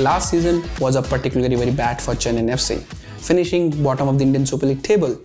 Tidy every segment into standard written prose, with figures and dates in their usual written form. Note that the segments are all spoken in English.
last season was a particularly very bad for Chennaiyin FC, finishing bottom of the Indian Super League table.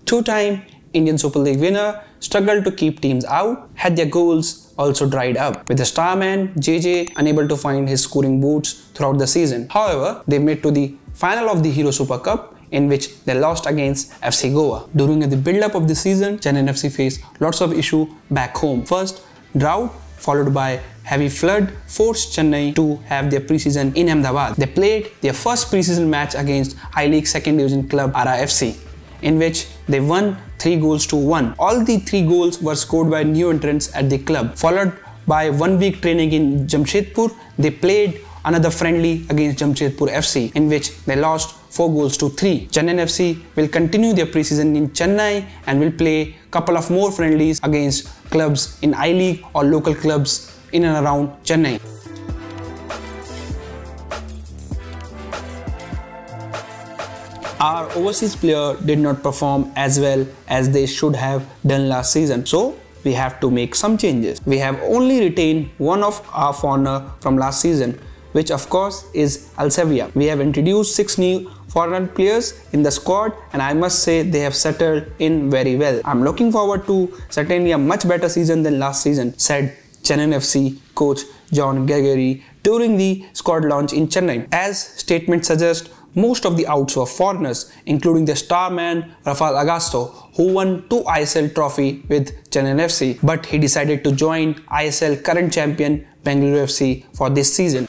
Two-time Indian Super League winner struggled to keep teams out, had their goals also dried up, with the star man JJ unable to find his scoring boots throughout the season. However, they made to the final of the Hero Super Cup, in which they lost against FC Goa. During the build-up of the season, Chennaiyin FC faced lots of issues back home. First, drought, followed by heavy flood, forced Chennai to have their pre-season in Ahmedabad. They played their first pre-season match against I-League second division club RFC, in which they won 3-1. All the 3 goals were scored by new entrants at the club. Followed by 1 week training in Jamshedpur, they played another friendly against Jamshedpur FC, in which they lost 4-3. Chennaiyin FC will continue their pre-season in Chennai and will play couple of more friendlies against clubs in I-League or local clubs in and around Chennai. Our overseas player did not perform as well as they should have done last season, so we have to make some changes. We have only retained one of our foreigner from last season, which of course is Alsevia. We have introduced 6 new foreign players in the squad, and I must say they have settled in very well. I'm looking forward to certainly a much better season than last season, said Chennaiyin FC coach John Gregory during the squad launch in Chennai. As statement suggests, most of the outs were foreigners, including the star man Rafael Agasto, who won 2 ISL trophy with Chennaiyin FC, but he decided to join ISL current champion Bengaluru FC for this season.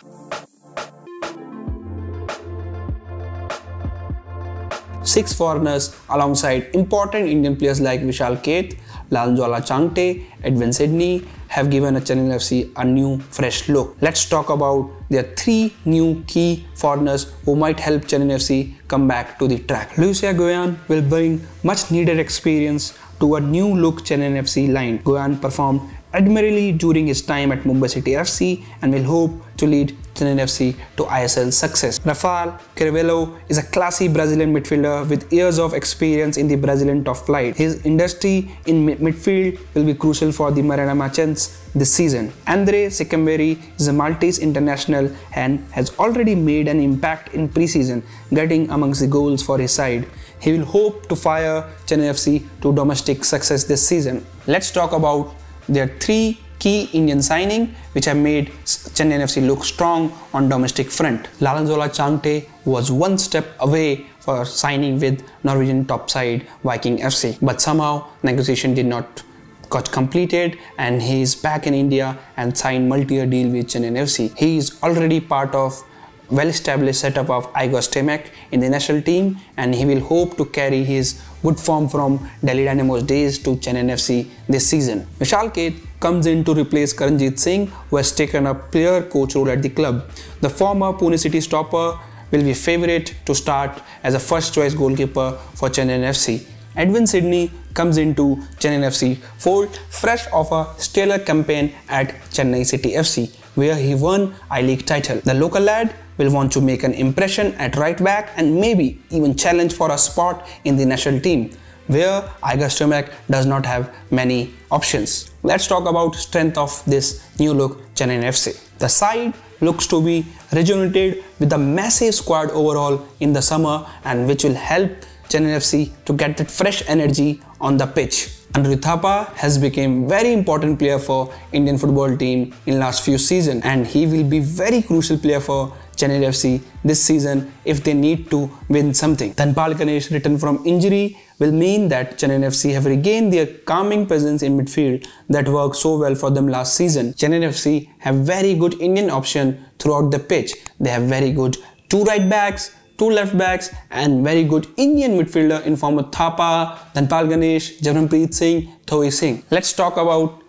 Six foreigners alongside important Indian players like Vishal Keth, Lalnjwala Changte, Edwin Sydney have given Chennaiyin FC a new fresh look. Let's talk about their 3 new key foreigners who might help Chennaiyin FC come back to the track. Lucia Goyan will bring much needed experience to a new look Chennaiyin FC line. Goyan performed admirably during his time at Mumbai City FC and will hope to lead Chennaiyin FC to ISL success. Rafael Crivello is a classy Brazilian midfielder with years of experience in the Brazilian top flight. His industry in midfield will be crucial for the Marina Machans this season. Andre Secamberi is a Maltese international and has already made an impact in pre-season, getting amongst the goals for his side. He will hope to fire Chennai FC to domestic success this season. Let's talk about their 3 key Indian signing which have made Chennaiyin FC look strong on domestic front. Lalnjwala Changte was one step away for signing with Norwegian top side Viking FC, but somehow negotiation did not got completed and he is back in India and signed multi-year deal with Chennaiyin FC. He is already part of well-established setup of Igor Stimac in the national team, and he will hope to carry his good form from Delhi Dynamo's days to Chennaiyin FC this season. Vishal Keth comes in to replace Karanjit Singh, who has taken a player coach role at the club. The former Pune City stopper will be favourite to start as a first choice goalkeeper for Chennaiyin FC. Edwin Sydney comes into Chennaiyin FC fold fresh off a stellar campaign at Chennai City FC, where he won I-League title. The local lad will want to make an impression at right back and maybe even challenge for a spot in the national team, where Igor Stimac does not have many options. Let's talk about strength of this new look Chennaiyin FC. The side looks to be rejuvenated with a massive squad overall in the summer, and which will help Chennaiyin FC to get that fresh energy on the pitch. Andrew Thapa has become very important player for Indian football team in last few seasons, and he will be very crucial player for Chennai FC this season if they need to win something. Dhanpal Ganesh return from injury will mean that Chennai FC have regained their calming presence in midfield that worked so well for them last season. Chennai FC have very good Indian option throughout the pitch. They have very good 2 right backs, 2 left backs and very good Indian midfielder in form of Thapa, Dhanpal Ganesh, Javranpreet Singh, Thoi Singh. Let's talk about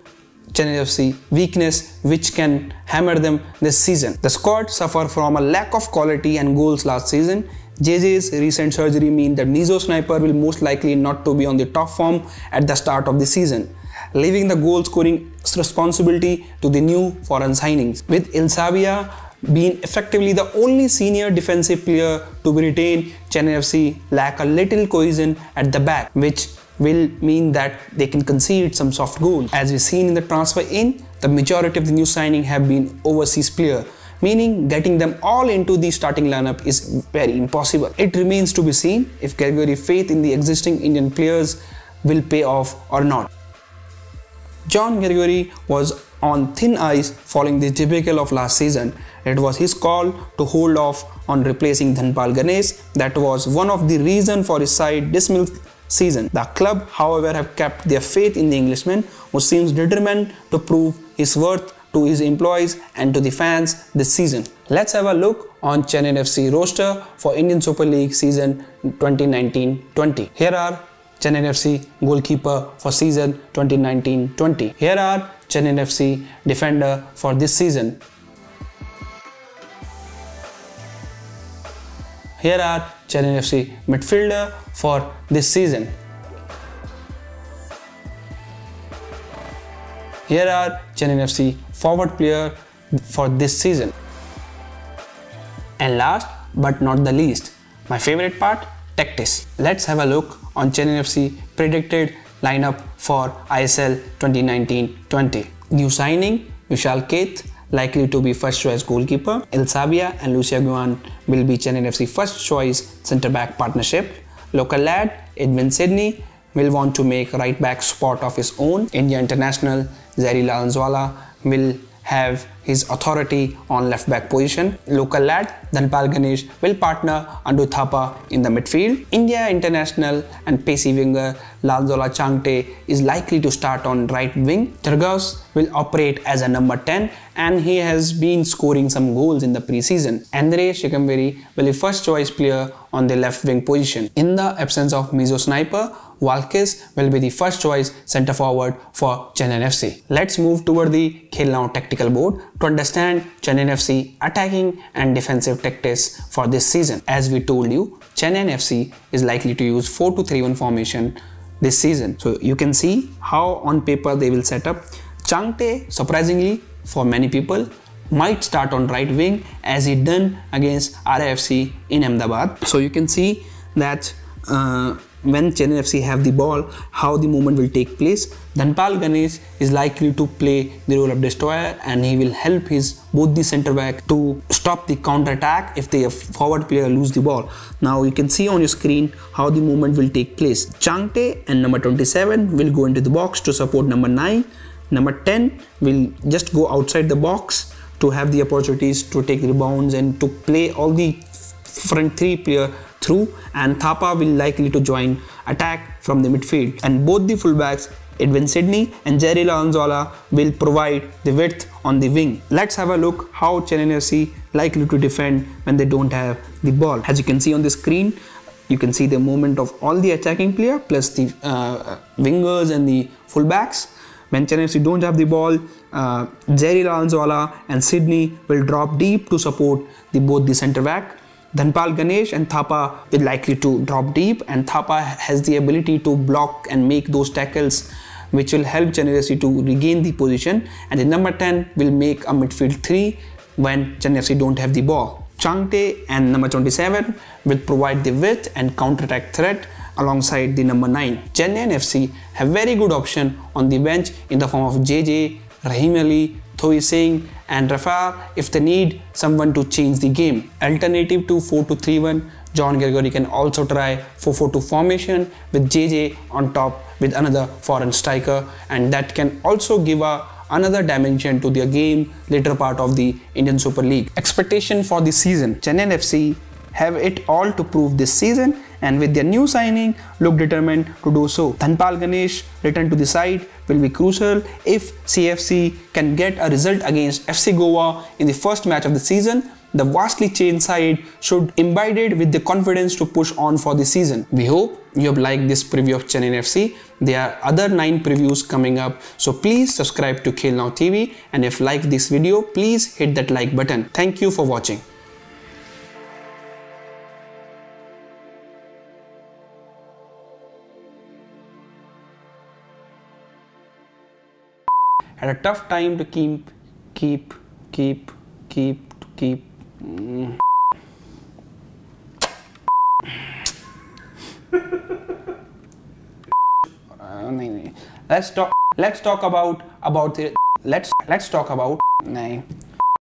Chennai FC weakness which can hammer them this season. The squad suffered from a lack of quality and goals last season. JJ's recent surgery means that Nizo Sniper will most likely not to be on the top form at the start of the season, leaving the goal scoring responsibility to the new foreign signings, with Ilsavia being effectively the only senior defensive player to be retained. Chennai FC lack a little cohesion at the back, which will mean that they can concede some soft goals. As we've seen in the transfer in, the majority of the new signing have been overseas player, meaning getting them all into the starting lineup is very impossible. It remains to be seen if Gregory's faith in the existing Indian players will pay off or not. John Gregory was on thin ice following the debacle of last season. It was his call to hold off on replacing Dhanpal Ganesh. That was one of the reasons for his side dismissed season. The club, however, have kept their faith in the Englishman, who seems determined to prove his worth to his employees and to the fans this season. Let's have a look on Chennaiyin FC roster for Indian Super League season 2019-20. Here are Chennaiyin FC goalkeeper for season 2019-20. Here are Chennaiyin FC defender for this season. Here are Chennaiyin FC midfielder for this season. Here are Chennaiyin FC forward player for this season. And last but not the least, my favorite part, tactics. Let's have a look on Chennaiyin FC predicted lineup for ISL 2019-20. New signing Vishal Keth, likely to be first choice goalkeeper. El Sabia and Lucia Guan will be Chennaiyin FC first choice centre back partnership. Local lad Edwin Sydney will want to make right back spot of his own. India international Zairi Lalanzwala will have his authority on left back position. Local lad Dhanpal Ganesh will partner Andu Thapa in the midfield. India international and pacey winger Laljola Changte is likely to start on right wing. Tergaus will operate as a number 10 and he has been scoring some goals in the pre-season. Andre Shikamveri will be first choice player on the left wing position. In the absence of Mizo Sniper, Walkes will be the first choice centre forward for Chennaiyin FC. Let's move toward the Khel Now tactical board to understand Chennaiyin FC attacking and defensive tactics for this season. As we told you, Chennaiyin FC is likely to use 4-2-3-1 formation this season. So you can see how on paper they will set up. Changte, surprisingly for many people, might start on right wing as he done against RFC in Ahmedabad. So you can see that when Chennaiyin FC have the ball, how the movement will take place. Dhanpal Ganesh is likely to play the role of destroyer and he will help both the centre back to stop the counter attack if the forward player lose the ball. Now you can see on your screen how the movement will take place. Changte and number 27 will go into the box to support number 9. Number 10 will just go outside the box to have the opportunities to take rebounds and to play all the front three player through, and Thapa will likely to join attack from the midfield. And both the fullbacks Edwin Sydney and Zairi Lalanzwala will provide the width on the wing. Let's have a look how Chennaiyin FC likely to defend when they don't have the ball. As you can see on the screen, you can see the movement of all the attacking player plus the wingers and the fullbacks. When Chennaiyin FC don't have the ball, Zairi Lalanzwala and Sydney will drop deep to support both the centre back. Dhanpal Ganesh and Thapa will likely to drop deep, and Thapa has the ability to block and make those tackles which will help Chennaiyin FC to regain the position, and the number 10 will make a midfield 3 when Chennaiyin FC don't have the ball. Changte and number 27 will provide the width and counter-attack threat alongside the number 9. Chennaiyin FC have very good option on the bench in the form of JJ, Rahim Ali, Thoi Singh and Rafa if they need someone to change the game. Alternative to 4-2-3-1, John Gregory can also try 4-4-2 formation with JJ on top with another foreign striker, and that can also give another dimension to their game later part of the Indian Super League. Expectation for the season: Chennaiyin FC have it all to prove this season, and with their new signing look determined to do so. Dhanpal Ganesh return to the side will be crucial if CFC can get a result against FC Goa in the first match of the season. The vastly changed side should imbibe with the confidence to push on for the season. We hope you have liked this preview of Chennaiyin FC. There are other 9 previews coming up, so please subscribe to Khel Now TV, and if you like this video, please hit that like button. Thank you for watching. Had a tough time to keep. Let's talk about